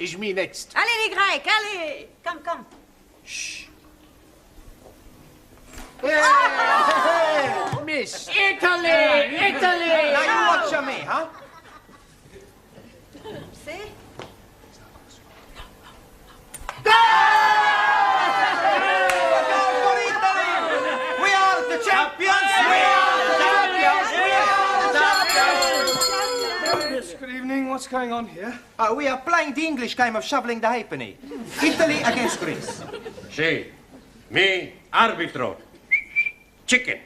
is me next. Allez, les Grecs, allez. Come. Shh. Hey, miss. Italy! Now you watch me, huh? See? We are the champions! Yes, good evening. What's going on here? We are playing the English game of shoveling the halfpenny. Italy against Greece. Sí, me arbitro. Chicken.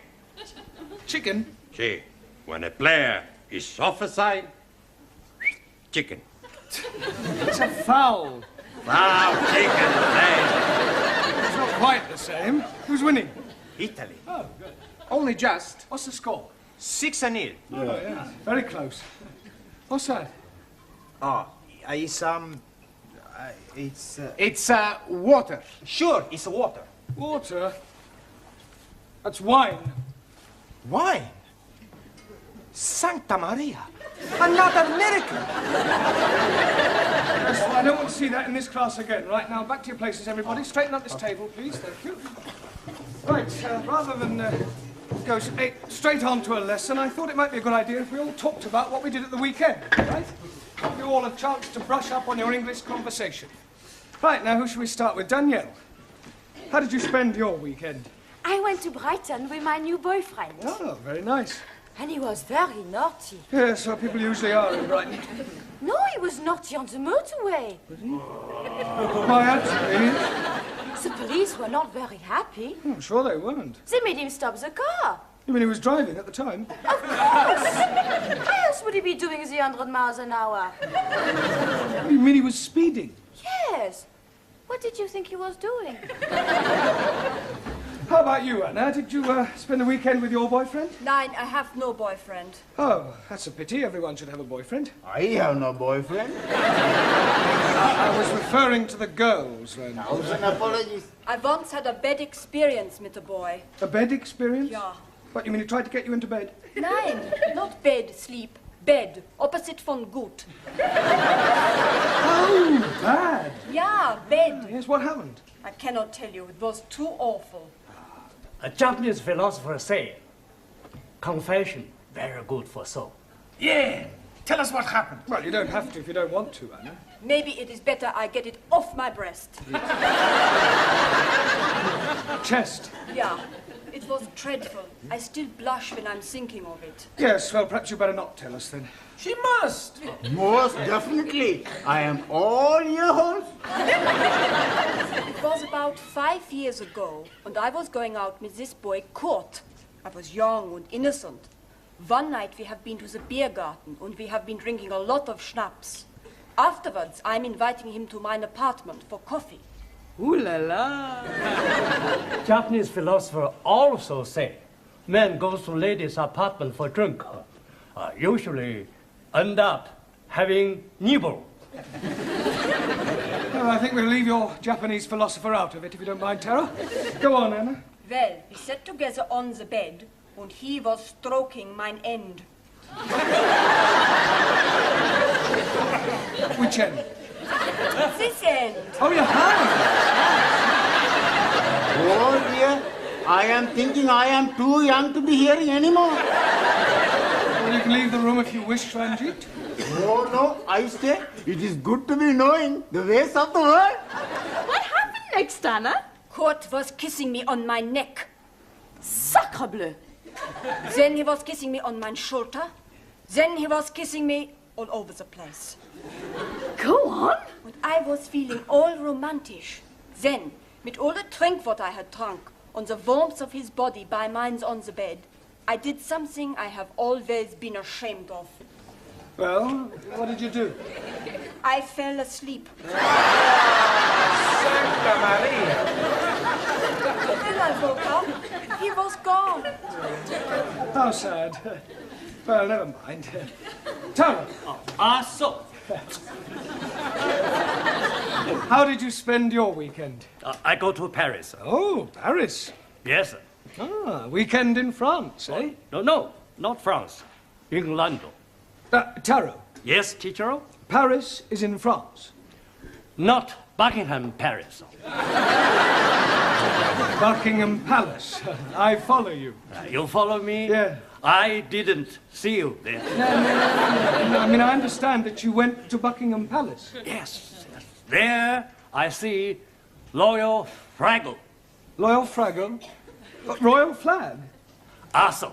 Chicken? Sí, when a player is offside, chicken. It's a foul. Wow, chicken, hey. It's not quite the same. Who's winning? Italy. Oh, good. Only just. What's the score? 6-0. Oh, yeah. Very close. What's that? It's water. Sure, it's water. Water? That's wine. Wine? Santa Maria. Another miracle. Yes, well, I don't want to see that in this class again. Right, now, back to your places, everybody. Straighten up this table, please. Thank you. Right, rather than go straight on to a lesson, I thought it might be a good idea if we all talked about what we did at the weekend, right? Give you all a chance to brush up on your English conversation. Right, now, who should we start with? Danielle, how did you spend your weekend? I went to Brighton with my new boyfriend. Oh, very nice. And he was very naughty. Yes, well, people usually are in Brighton. No, he was naughty on the motorway. Why, actually, The police were not very happy. I'm sure they weren't. They made him stop the car. You mean he was driving at the time? Of course! Why else would he be doing the 100 miles an hour? You mean he was speeding? Yes. What did you think he was doing? How about you, Anna? Did you spend the weekend with your boyfriend? Nein, I have no boyfriend. Oh, that's a pity. Everyone should have a boyfriend. I have no boyfriend. I was referring to the girls, then. Thousand apologies. I once had a bad experience with a boy. A bed experience? Yeah. What, you mean he tried to get you into bed? Nein, not bed, sleep. Bed, opposite von gut. Oh, bad. Yeah, bed. Yes, what happened? I cannot tell you, it was too awful. A Japanese philosopher said, confession, very good for soul. Yeah. Tell us what happened. Well, you don't have to if you don't want to, Anna. Maybe it is better I get it off my breast. Chest. Yeah, it was dreadful. I still blush when I'm thinking of it. Yes, well, perhaps you better not tell us then. She must. Most definitely. I am all yours. It was about 5 years ago, and I was going out with this boy, Kurt. I was young and innocent. One night we have been to the beer garden, and we have been drinking a lot of schnapps. Afterwards, I'm inviting him to my apartment for coffee. Ooh la la! Japanese philosopher also say, man goes to lady's apartment for drink. Usually end up having nibble. Well, I think we'll leave your Japanese philosopher out of it, if you don't mind, Tara. Go on, Anna. Well, we sat together on the bed, and he was stroking mine end. Which end? This end. Oh, your hand. Oh dear. I am thinking I am too young to be hearing anymore. Well, you can leave the room if you wish, Ranjit. Oh no, I stay. It is good to be knowing the ways of the world. What happened next, Anna? Kurt was kissing me on my neck. Sacre bleu! Then he was kissing me on my shoulder. Then he was kissing me all over the place. Go on. And I was feeling all romantic. Then, with all the drink what I had drunk, on the warmth of his body by mine on the bed, I did something I have always been ashamed of. Well, what did you do? I fell asleep. Santa Maria. Then I woke up. He was gone. How sad. Well, never mind. Tara, So, how did you spend your weekend? I go to Paris. Oh, Paris. Yes, sir. Ah, weekend in France, eh? No, not France. In London. Taro, Yes, teacher? Paris is in France. not Buckingham Palace. Buckingham Palace. I follow you. You follow me? Yeah. I didn't see you there. No, I mean, I understand that you went to Buckingham Palace. Yes. There I see Royal Fraggle. Royal Fraggle? Royal Flag? Awesome.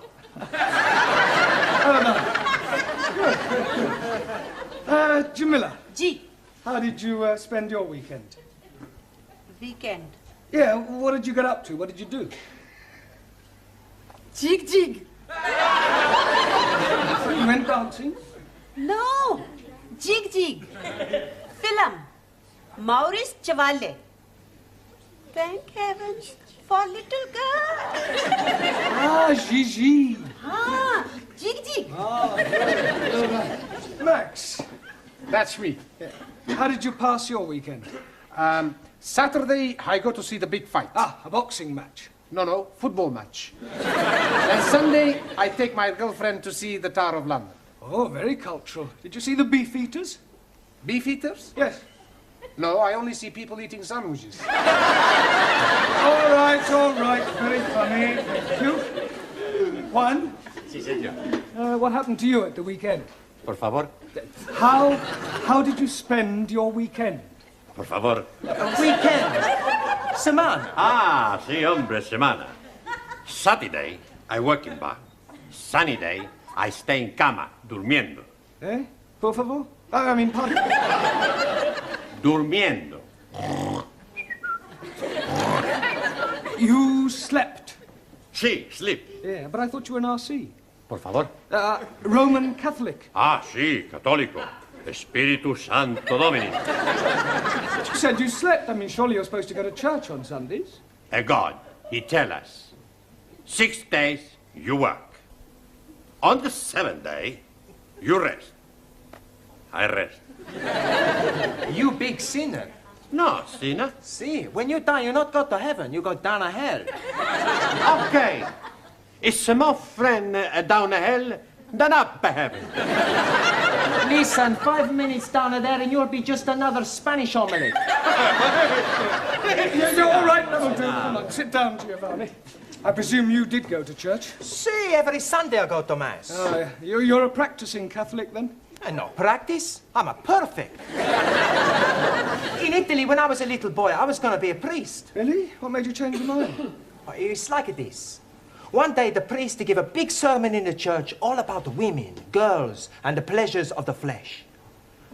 Jamila, G. how did you spend your weekend? Weekend. Yeah, what did you get up to? What did you do? Jig jig. You went dancing? No. Jig jig. Film. Maurice Chevalier. Thank heavens for little girl. Ah, Gigi. Ah, jig jig. Max, That's me. how did you pass your weekend? Saturday, I go to see the big fight. Ah, a boxing match. No, football match. And Sunday, I take my girlfriend to see the Tower of London. Oh, very cultural. Did you see the beef eaters? Beef eaters? Yes. No, I only see people eating sandwiches. All right. Very funny. Thank you. Juan, Sí, señor. what happened to you at the weekend? Por favor. How did you spend your weekend? Por favor. Weekend. Semana. Ah, sí, hombre, semana. Saturday, I work in bar. Sunny day, I stay in cama, durmiendo. Eh? Por favor? I mean, pardon? Durmiendo. You slept. Sí, sleep. Yeah, but I thought you were an RC. Por favor. Roman Catholic. Ah, sí, católico. Espíritu Santo Domini. You said you slept. I mean, surely you're supposed to go to church on Sundays. A God, he tell us, 6 days you work. On the 7th day, you rest. I rest. You big sinner. No, sinner. See, when you die, you not go to heaven, you go down to hell. Okay. It's more friend down a hell than up a heaven. Listen, 5 minutes down there and you'll be just another Spanish omelette. You're all right, that'll do. Come on, sit down, Giovanni. I presume you did go to church? See, every Sunday I go to Mass. Oh, yeah. You're a practicing Catholic, then? And no practice. I'm a perfect. In Italy, when I was a little boy, I was going to be a priest. Really? What made you change your mind? Oh, it's like this. One day, the priest gave a big sermon in the church all about women, girls, and the pleasures of the flesh.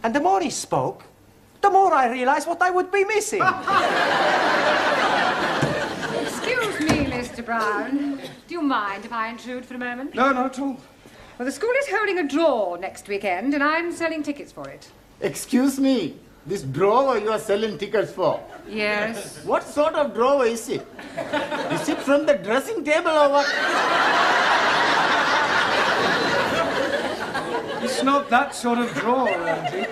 And the more he spoke, the more I realized what I would be missing. Excuse me, Mr. Brown. Do you mind if I intrude for a moment? No, not at all. Well, the school is holding a draw next weekend, and I'm selling tickets for it. Excuse me, this drawer you are selling tickets for? Yes. What sort of drawer is it? Is it from the dressing table or what? It's not that sort of drawer, Angie.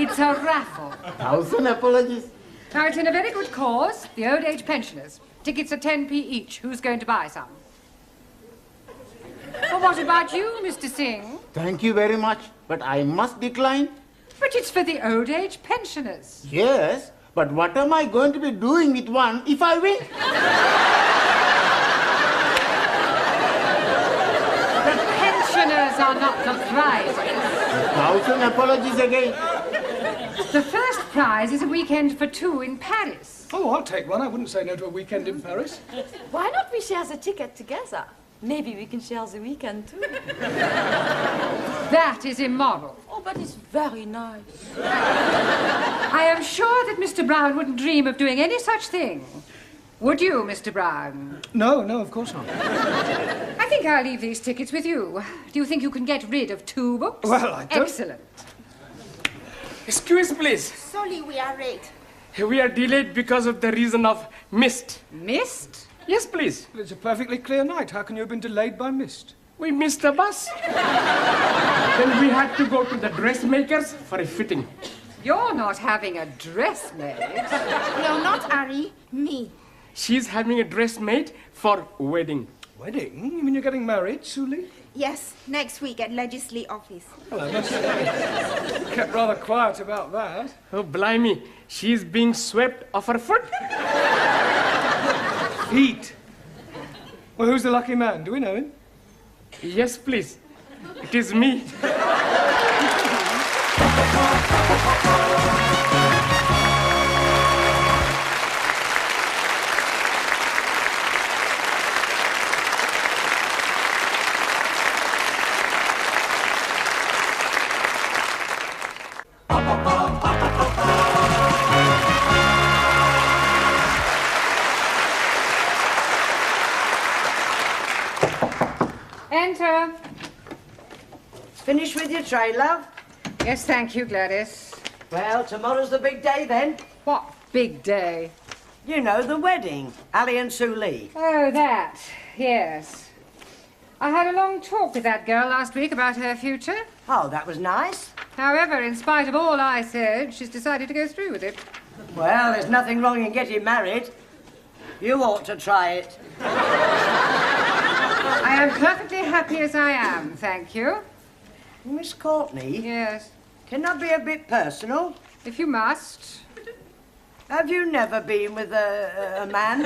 It's a raffle. 1,000 apologies. Now, it's in a very good cause, the old age pensioners. Tickets are 10p each. Who's going to buy some? Well, what about you, Mr. Singh? Thank you very much, but I must decline. But it's for the old age pensioners. Yes, but what am I going to be doing with one if I win? The pensioners are not the prizes. 1,000 apologies again. The first prize is a weekend for two in Paris. Oh, I'll take one. I wouldn't say no to a weekend in Paris. Why not we share the ticket together? Maybe we can share the weekend too. That is immoral. Oh, but it's very nice. I am sure that Mr. Brown wouldn't dream of doing any such thing. Would you, Mr. Brown? No, of course not. I think I'll leave these tickets with you. Do you think you can get rid of 2 books? Well, I don't... Excellent. Excuse, please. Sorry, we are late. We are delayed because of the reason of mist. Mist? Yes, please. It's a perfectly clear night. How can you have been delayed by mist? We missed the bus. Then we had to go to the dressmakers for a fitting. You're not having a dress made. No, not Ari. Me. She's having a dress made for wedding. Wedding? You mean you're getting married, Suli? Yes, next week at Legislative Office. Well, I must say, you kept rather quiet about that. Oh, blimey. She's being swept off her foot. Feet. Well, who's the lucky man? Do we know him? Yes, please. It is me. Enter. Finished with your tray, love? Yes, thank you, Gladys. Well, tomorrow's the big day then. What big day? You know, the wedding. Ali and Sue Lee. Oh, that. Yes. I had a long talk with that girl last week about her future. Oh, that was nice. However, in spite of all I said, she's decided to go through with it. Well, there's nothing wrong in getting married. You ought to try it. I am perfectly happy as I am, thank you. Miss Courtney? Yes. Can I be a bit personal? If you must. Have you never been with a man?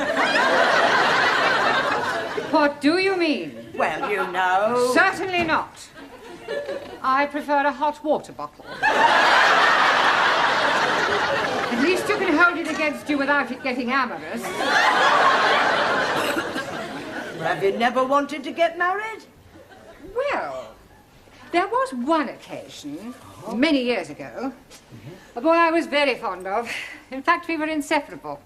What do you mean? Well, you know. Certainly not. I prefer a hot water bottle. At least you can hold it against you without it getting amorous. Have you never wanted to get married? Well, there was one occasion, many years ago, a boy I was very fond of. In fact, we were inseparable.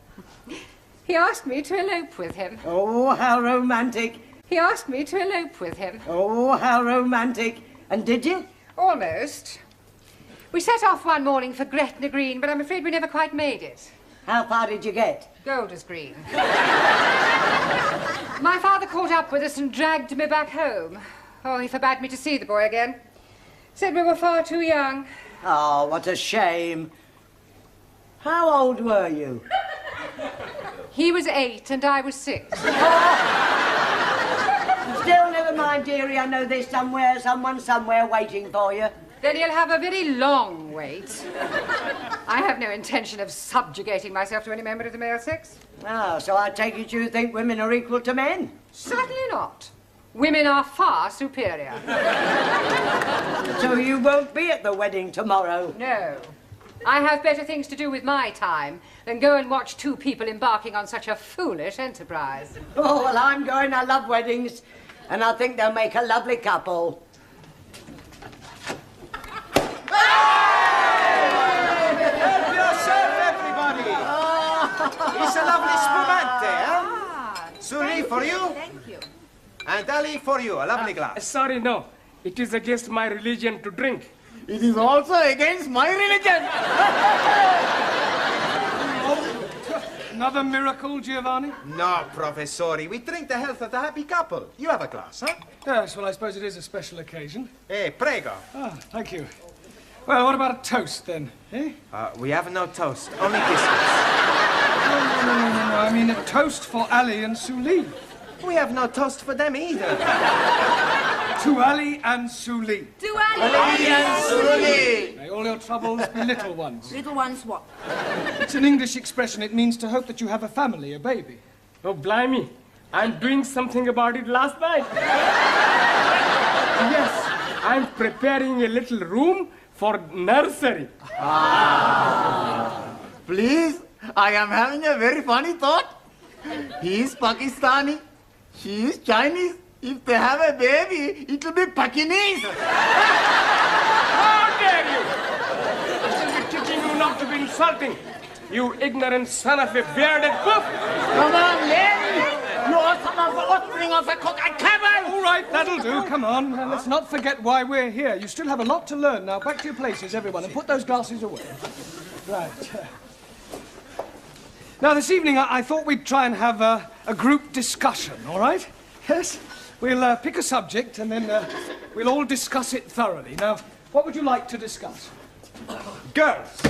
He asked me to elope with him. Oh, how romantic. He asked me to elope with him. Oh, how romantic. And did you? Almost. We set off one morning for Gretna Green, but I'm afraid we never quite made it. How far did you get? Golders Green. My father caught up with us and dragged me back home. Oh, he forbade me to see the boy again. Said we were far too young. Oh, what a shame. How old were you? He was 8 and I was 6. Still, never mind, dearie. I know there's someone somewhere waiting for you. Then you'll have a very long wait. I have no intention of subjugating myself to any member of the male sex. Oh, so I take it you think women are equal to men? Certainly not. Women are far superior. So you won't be at the wedding tomorrow? No. I have better things to do with my time than go and watch two people embarking on such a foolish enterprise. Oh, well, I'm going. I love weddings, and I think they'll make a lovely couple. Help yourself, everybody! It's a lovely spumante, huh? Suli, for you. Thank you. And Ali, for you. A lovely glass. Sorry, no. It is against my religion to drink. It is also against my religion. Another miracle, Giovanni? No, Professori. We drink the health of the happy couple. You have a glass, huh? Yes, well, I suppose it is a special occasion. Prego. Ah, thank you. Well, what about a toast, then? Eh? We have no toast, only biscuits. No. I mean a toast for Ali and Suli. We have no toast for them either. To Ali and Suli. To Ali. Ali and Suli. May all your troubles be little ones. Little ones what? It's an English expression. It means to hope that you have a family, a baby. Oh, blimey. I'm doing something about it last night. Yes, I'm preparing a little room for nursery. Please, I am having a very funny thought. He is Pakistani. She is Chinese. If they have a baby, it will be Pakinese. How dare you! I shall be teaching you not to be insulting, you ignorant son of a bearded goof! Come on, Larry. You are some of the offspring of a cock and camel. All right, that'll do. Come on. Now, let's not forget why we're here. You still have a lot to learn. Now, back to your places, everyone, and put those glasses away. Right. Now, this evening, I thought we'd try and have a group discussion, all right? Yes? We'll pick a subject, and then we'll all discuss it thoroughly. Now, what would you like to discuss? Girls.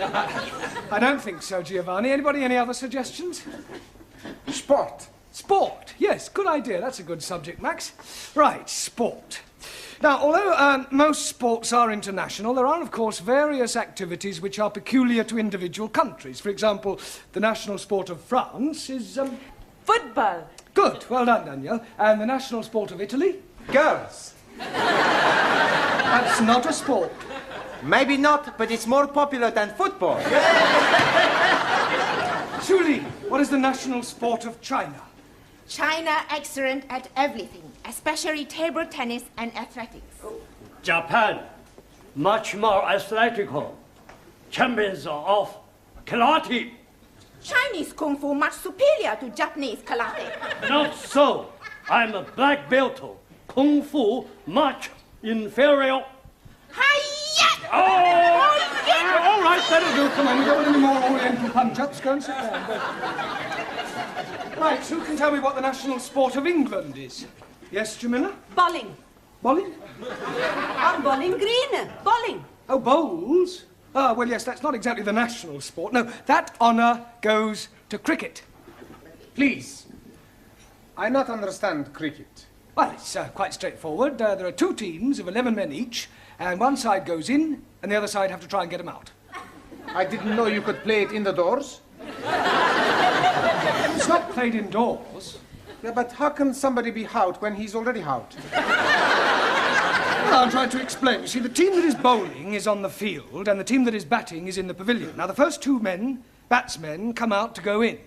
I don't think so, Giovanni. Anybody, any other suggestions? Sport. Sport. Yes, good idea. That's a good subject, Max. Right, sport. Now, although most sports are international, there are, of course, various activities which are peculiar to individual countries. For example, the national sport of France is... Football. Good. Well done, Danielle. And the national sport of Italy? Girls. That's not a sport. Maybe not, but it's more popular than football. Julie, what is the national sport of China? China excellent at everything, especially table tennis and athletics. Japan, much more athletical. Champions of karate. Chinese kung fu much superior to Japanese karate. Not so. I'm a black belt. Kung fu much inferior. Hi-ya! Oh! All right, that'll do. Come on, we don't want any more Oriental punch-ups. Go and sit down. Right, who can tell me what the national sport of England is? Yes, Jamila? Bowling. Bowling? I'm bowling green. Bowling. Oh, bowls? Ah, well, yes, that's not exactly the national sport. No, that honour goes to cricket. Please. I not understand cricket. Well, it's quite straightforward. There are two teams of 11 men each, and one side goes in, and the other side have to try and get them out. I didn't know you could play it indoors. It's not played indoors. Yeah, but how can somebody be out when he's already out? Well, I'll try to explain. You see, the team that is bowling is on the field, and the team that is batting is in the pavilion. Now, the first two men, batsmen, come out to go in.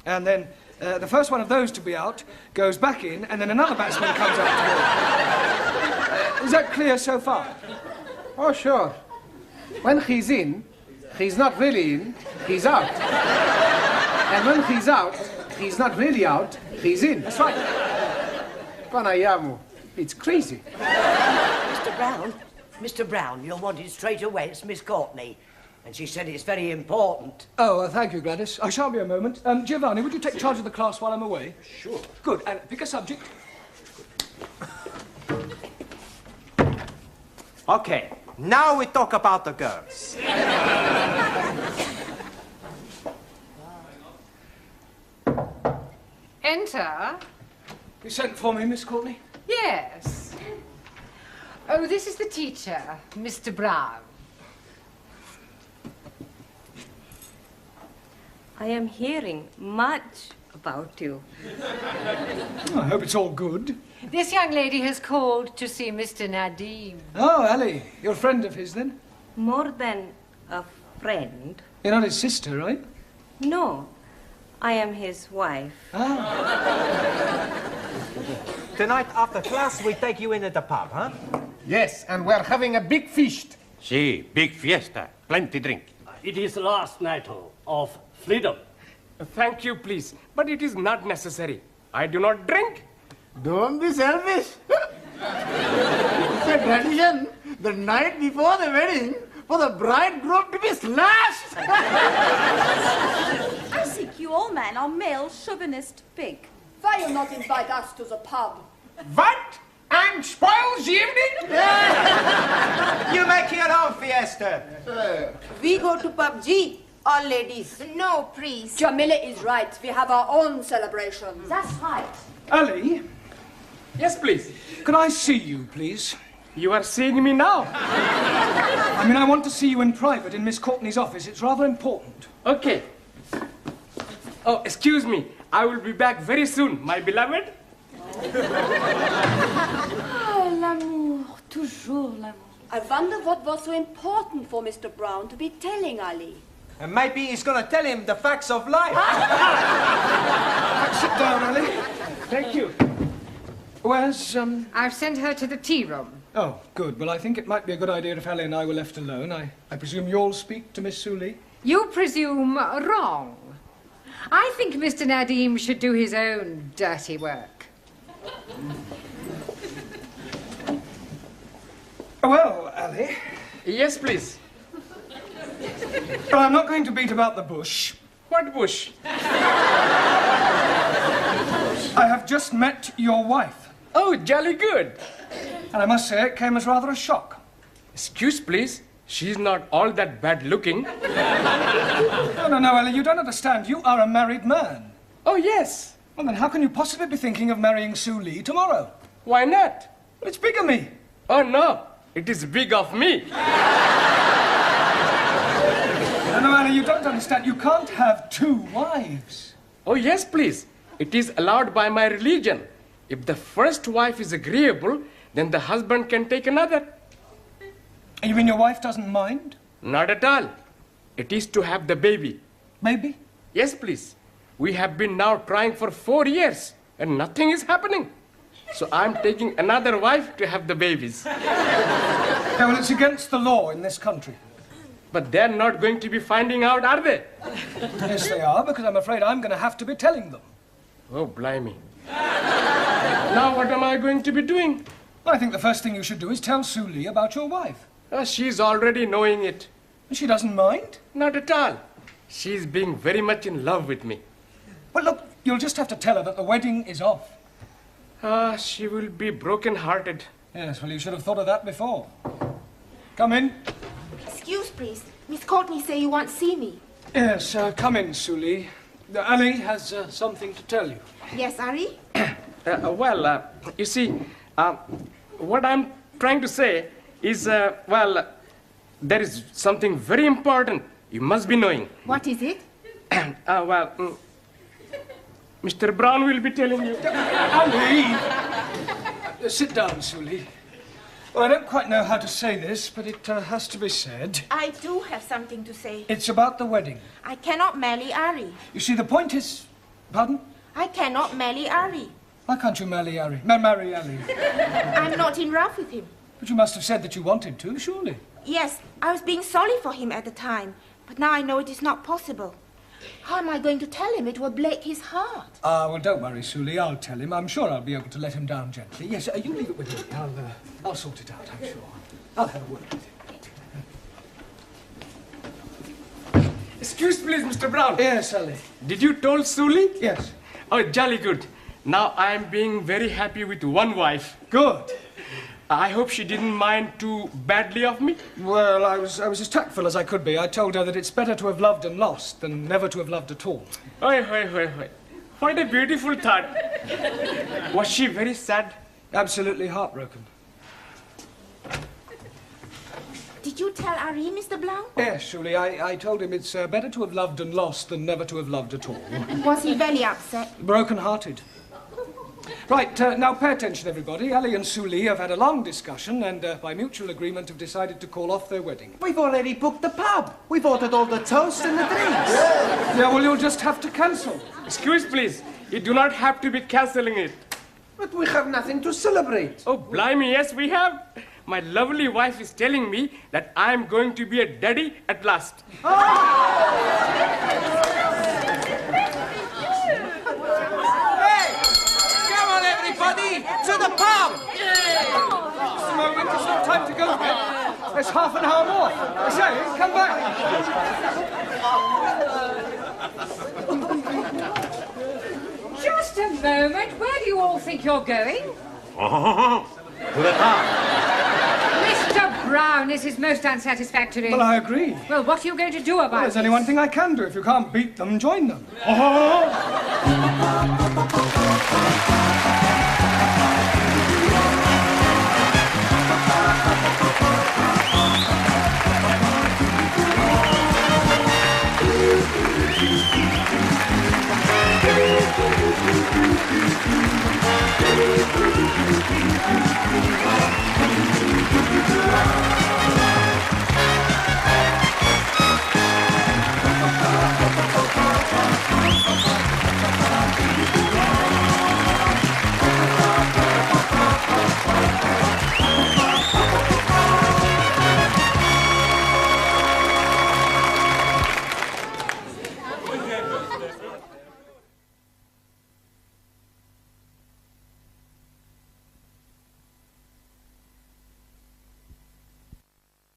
And then the first one of those to be out goes back in, and then another batsman comes out to go in. Is that clear so far? Oh, sure. When he's in, he's not really in, he's out. And when he's out, he's not really out, he's in. That's right. Panayamu, it's crazy. Mr. Brown, you'll want it straight away. It's Miss Courtney. And she said it's very important. Oh, thank you, Gladys. I shan't be a moment. Giovanni, would you take charge of the class while I'm away? Sure. Good. And pick a subject. Okay, now we talk about the girls. Enter. You sent for me, Miss Courtney? Yes. Oh, this is the teacher, Mr. Brown. I am hearing much about you. I hope it's all good. This young lady has called to see Mr. Nadim. Oh, Ali, you're a friend of his, then? More than a friend. You're not his sister, right? No, I am his wife. Tonight after class, we take you in at the pub, huh? Yes, and we're having a big feast. Si, big fiesta. Plenty drink. It is last night of freedom. Thank you, please. But it is not necessary. I do not drink. Don't be selfish. It's a tradition the night before the wedding for the bridegroom to be slashed. I think you all men are male chauvinist pig. Why you not invite us to the pub? What? And spoils the evening? You make your own fiesta. We go to PUBG, all ladies. No, please. Jamila is right. We have our own celebrations. That's right. Ali, Yes, please. could I see you, please? You are seeing me now. I mean, I want to see you in private in Miss Courtney's office. It's rather important. Okay. Oh, excuse me. I will be back very soon, my beloved. Ah, l'amour, toujours l'amour. I wonder what was so important for Mr. Brown to be telling Ali. And maybe he's gonna tell him the facts of life. Sit down, Ali. Thank you. Where's, I've sent her to the tea room. Oh, good. Well, I think it might be a good idea if Ali and I were left alone. I presume you'll speak to Miss Suli? You presume wrong. I think Mr. Nadim should do his own dirty work. Well, Ali, Yes, please. I'm not going to beat about the bush. What bush? I have just met your wife, Oh, jolly good. and I must say it came as rather a shock. Excuse, please. She's not all that bad looking. No, Ali, you don't understand. You are a married man. Oh, yes. Well, then how can you possibly be thinking of marrying Sue Lee tomorrow? Why not? Well, it's bigamy. Oh, no. It is big of me. No, Anna, you don't understand. You can't have 2 wives. Oh, yes, please. It is allowed by my religion. If the first wife is agreeable, then the husband can take another. You mean your wife doesn't mind? Not at all. It is to have the baby. Baby? Yes, please. We have been now trying for 4 years, and nothing is happening. So I'm taking another wife to have the babies. Yeah, well, it's against the law in this country. But they're not going to be finding out, are they? Yes, they are, because I'm afraid I'm going to have to be telling them. Oh, blimey. Now what am I going to be doing? I think the first thing you should do is tell Sue Lee about your wife. She's already knowing it. She doesn't mind? Not at all. She's being very much in love with me. Well, look, you'll just have to tell her that the wedding is off. She will be broken-hearted. Yes, well, you should have thought of that before. Come in. Excuse, please. Miss Courtney say you want to see me. Yes, come in, Sue Lee. Ali has something to tell you. Yes, Ari? You see, what I'm trying to say is, there is something very important you must be knowing. What is it? Mr. Brown will be telling you. Ali! Sit down, Sue Lee. Well, I don't quite know how to say this, but it has to be said. I do have something to say. It's about the wedding. I cannot marry Ari. You see, the point is... Pardon? I cannot marry Ari. Why can't you marry Ali? Marry Ali? I'm not in love with him. But you must have said that you wanted to, surely. Yes, I was being sorry for him at the time, but now I know it is not possible. How am I going to tell him? It will break his heart. Well, don't worry, Sue Lee. I'll tell him. I'm sure I'll be able to let him down gently. Yes, you leave it with me. I'll sort it out, I'm sure. I'll have a word with him. Excuse please, Mr. Brown. Yes, Ali. Did you told Suli? Yes. Oh, jolly good. Now I'm being very happy with one wife. Good. I hope she didn't mind too badly of me. Well, I was as tactful as I could be. I told her that it's better to have loved and lost than never to have loved at all. Oi. What a beautiful thought. Was she very sad? Absolutely heartbroken. Did you tell Ari, Mr. Blount? Yes, Julie. I told him it's better to have loved and lost than never to have loved at all. Was he very upset? Broken-hearted. Right, now pay attention, everybody. Ali and Sue Lee have had a long discussion and, by mutual agreement, have decided to call off their wedding. We've already booked the pub. We've ordered all the toast and the drinks. Yeah, well, you'll just have to cancel. Excuse, please. You do not have to be cancelling it. But we have nothing to celebrate. Oh, blimey, yes, we have. My lovely wife is telling me that I'm going to be a daddy at last. Everybody, to the pub! Just a moment, it's not time to go yet. There's half an hour more. I say, come back. Just a moment. Where do you all think you're going? To the pub. Mr. Brown, this is most unsatisfactory. Well, I agree. Well, what are you going to do about it? There's only one thing I can do. If you can't beat them, join them.